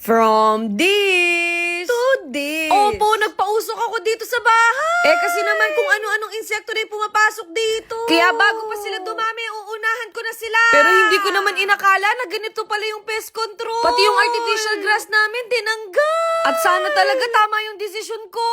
From this to this. Opo, nagpausok ako dito sa bahay. Kasi naman kung ano-anong insekto na yung pumapasok dito. Kaya bago pa sila dumami, uunahan ko na sila. Pero hindi ko naman inakala na ganito pala yung pest control. Pati yung artificial grass namin, tinanggal. At sana talaga tama yung desisyon ko.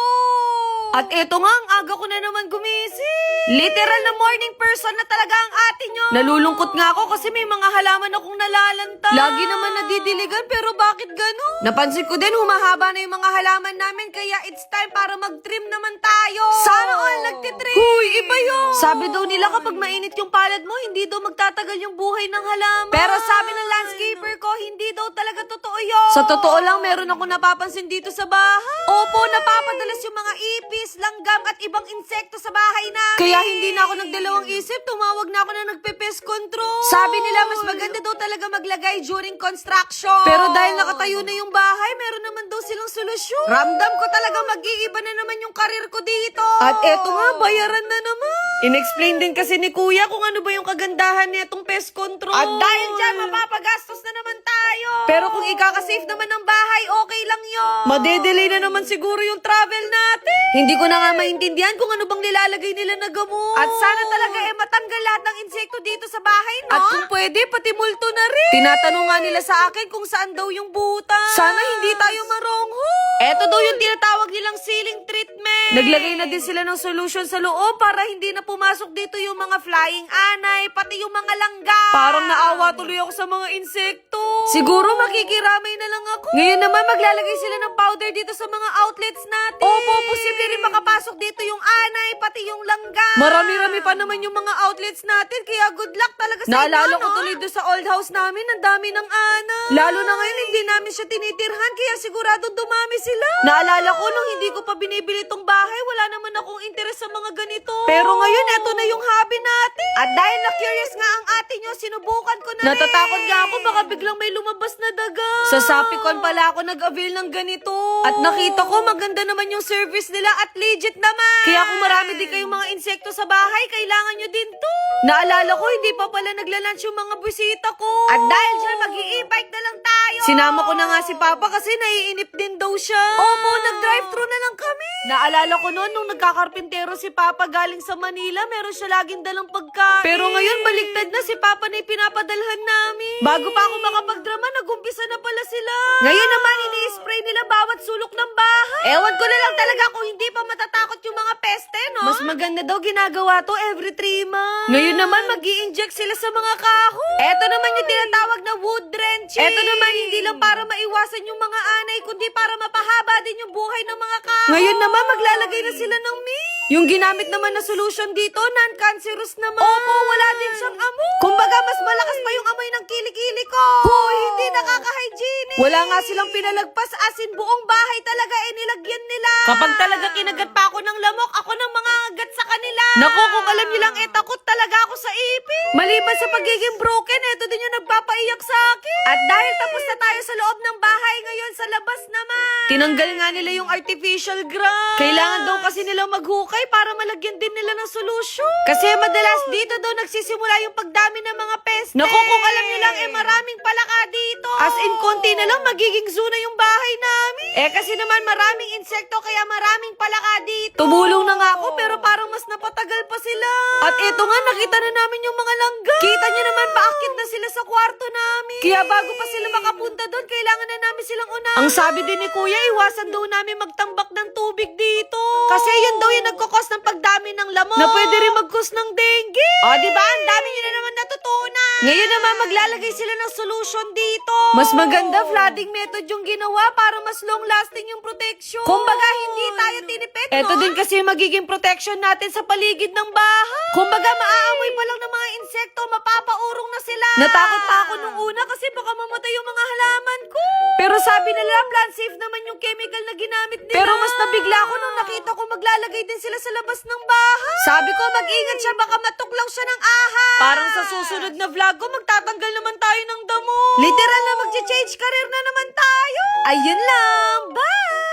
At eto nga, ang aga ko na naman gumising. Literal na morning person na talaga ang ate nyo. Nalulungkot nga ako kasi may mga halaman akong nalalanta. Lagi naman nadidiligan pero bakit ganun? Napansin ko din humahaba na yung mga halaman namin kaya it's time para mag-trim naman tayo. Sana all nagtitrim. Huy, iba yun. Sabi daw nila kapag mainit yung palad mo, hindi daw magtatagal yung buhay ng halaman. Pero sabi ng landscaper ko, hindi daw talaga totoo yun. Sa totoo lang, meron ako napapansin dito sa bahay. Opo, napapadalas yung mga ipis, langgam at ibang insekto sa bahay namin. Kaya hindi na ako nagdalawang isip, tumawag na ako na nagpe-pest control. Sabi nila mas maganda daw talaga maglagay during construction. Pero dahil nakatayo na yung bahay, meron naman daw silang solusyon. Ramdam ko talaga mag-iiba na naman yung karir ko dito. At eto nga, bayaran na naman. In-explain din kasi ni Kuya kung ano ba yung kagandahan nitong pest control. At dahil dyan, mapapagastos na naman tayo. Pero kung ikakasave naman ng bahay, okay lang yun. Madedelay na naman siguro yung travel natin. Hindi ko na nga maintindihan kung ano bang nilalagay nila na gamot. At sana talaga matanggal lahat ng insekto dito sa bahay, no? At kung pwede, pati multo na rin. Tinatanong nga nila sa akin kung saan daw yung butas. Sana hindi tayo marongho. Eto daw yung tinatawag nilang ceiling treatment. Naglagay na din sila ng solution sa loob para hindi na pumasok dito yung mga flying anay, pati yung mga langga. Parang naawa tuloy ako sa mga insekto. Siguro makikiramay na lang ako. Ngayon naman maglalagay sila ng powder dito sa mga outlets natin. Opo, posible rin makapasok dito yung anay, pati yung langga. Marami-rami pa naman yung mga outlets natin, kaya good luck talaga sa inyo. Naalala ko tuloy doon sa old house namin, ang dami ng anay. Lalo na ngayon, hindi namin siya tinitirhan, kaya sigurado dumami sila. Naalala ko nung hindi ko pa binibili tong bahay, wala naman akong interes sa mga ganito. Pero ngayon, eto na yung hobby natin. At dahil na-curious nga ang ate nyo, sinubukan ko na Natatakot nga ako, baka biglang may lumabas na daga. Sa Sapicon pala ako nag-avail ng ganito. At nakita ko, maganda naman yung service nila at legit naman. Kaya kung marami din kayong mga insekto sa bahay, kailangan nyo din to. Naalala ko, hindi pa pala naglalunch yung mga bisita ko. At dahil dyan, mag-i-e-bike na lang tayo. Sinama ko na nga si Papa kasi naiinip din daw siya. Opo, nag-drive-thru na lang kami. Naalala ko noon, nung nagkakarpintero si Papa galing sa Manila, meron siya laging dalang pagkain. Pero ngayon, baliktad na si Papa na pinapadalhan namin. Bago pa ako makapagdrama, nag-umpisa na pala sila. Ngayon naman, ini-spray nila bawat sulok ng bahay. Ewan ko na lang talaga kung hindi pa matatakot yung mga peste, no? Mas maganda daw ginagawa to every 3 months. Ngayon naman, mag-i-inject sila sa mga kahoy. Eto naman yung tinatawag na wood drenching. Eto naman, hindi lang para maiwasan yung mga anay, kundi para mapahaba din yung buhay ng mga kahoy. Ngayon naman, maglalagay na sila ng mint. Yung ginamit naman na solution dito, non-cancerous naman. Opo, wala din siyang amoy. Kumbaga, mas malakas pa yung amoy ng kilikili ko. Hoy, hindi nakaka-hygienic. Wala nga silang pinalagpas, as in buong bahay talaga nilagyan nila. Kapag talaga kinagat pa ako ng lamok, ako nang mga agat sa kanila. Naku, kung alam nyo lang, takot talaga ako sa ipin. Maliban sa pagiging broken, eto din yung nagpapaiyak sa akin. At dahil tapos na tayo sa loob ng bahay, ngayon sa labas naman. Tinanggal nga nila yung artificial grass. Kailangan daw kasi nilang maghukay para malagyan din nila ng solusyon. Kasi madalas dito daw nagsisimula yung pagdami ng mga peste. Naku, kung alam nyo lang, maraming palaka dito. As in, konti na lang, magiging zoo na yung bahay namin. Kasi naman maraming insekto, kaya maraming palaka dito. Tumulong na nga ako, pero parang mas napatagal pa sila. At eto nga, nakita na namin yung mga langga. Kita nyo naman, paakit na sila sa kwarto namin. Kaya bago pa sila makapunta doon, kailangan na namin silang unahan. Ang sabi din ni Kuya, iwasan daw namin magtambak ng tubig dito. Kasi yun daw yung nagkakos ng pagdami ng lamok. Na pwede rin magkos ng dengue. O, diba? Ang dami nyo na naman natutunan. Ngayon naman, maglalagay sila ng solution dito. Mas maganda, flooding method yung ginawa para mas long-lasting yung protection. Kumbaga, hindi tayo tinipid, no? Ito din kasi magiging protection natin sa paligid ng bahay. Kumbaga, maaamoy pa lang ng mga insekto, mapapaurong na sila. Natakot pa ako nung una kasi baka mamatay yung mga halaman ko. Pero sabi nila, plant safe naman yung chemical na ginamit nila. Pero mas nabigla ako nung nakita ko maglalagay din sila sa labas ng bahay. Sabi ko, mag-ingat siya, baka matuklaw siya ng ahas. Parang sa susunod na vlog ko, magtatanggal naman tayo ng damo. Literal na mag-change career na naman tayo. Ayun lang, bye!